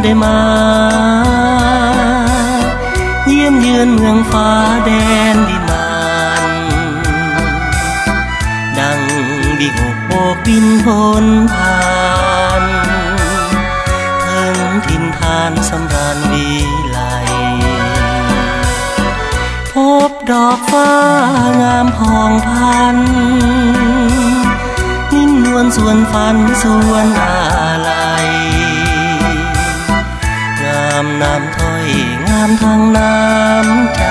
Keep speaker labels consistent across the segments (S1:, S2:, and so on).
S1: ได้มาเยี่ยมเยือนเมืองฟ้าแดนดิมานดังบิกโบกบินพ้นผ่านถึงถิ่นฐานสำราญวิไลพบดอกฟ้างามพองพันนิ่มนวลส่วนฝันส่วนอาลัยงามน้ำถ้อยงามทางน้ำใจ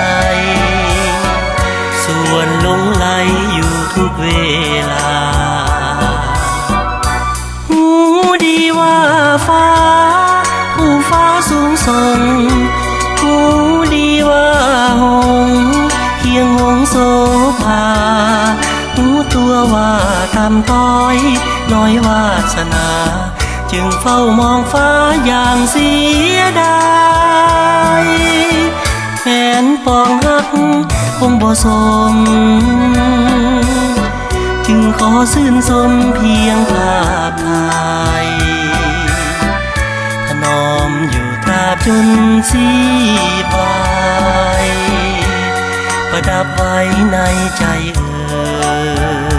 S1: ส่วนหลงไหลอยู่ทุกเวลาหูดีว่าฟ้าผู้ฟ้าสูงส่งหูดีว่าหงเคียงหงโสภาหูตัวว่าทำต้อยน้อยวาสนาจึงเฝ้ามองฟ้าอย่างเสียดายแฟนปองฮักคงบ่สมจึงขอชื่นชมเพียงภาพถ่ายถนอมอยู่ตราบจนสีบายประดับไว้ในใจเอ่ย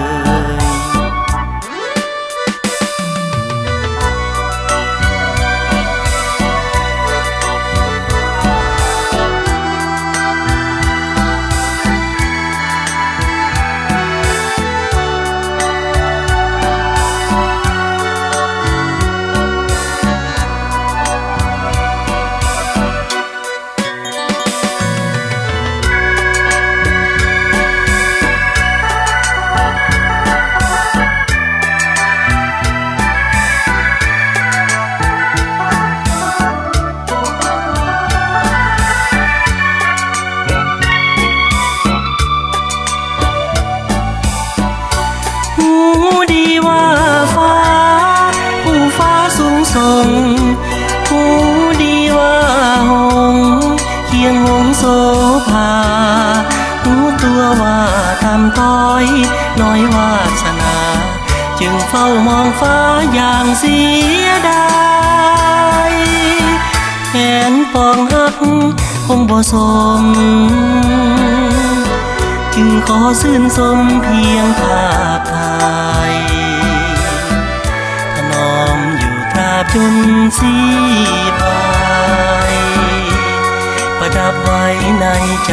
S1: หูดีว่าหงเคียงหงโสภาหูตัวว่าทำต้อยน้อยวาสนาจึงเฝ้ามองฟ้าอย่างเสียดายแขนปองฮักคงบ่สมจึงขอชื่นชมเพียงภาพถ่ายจนสีบายประดับไว้ในใจ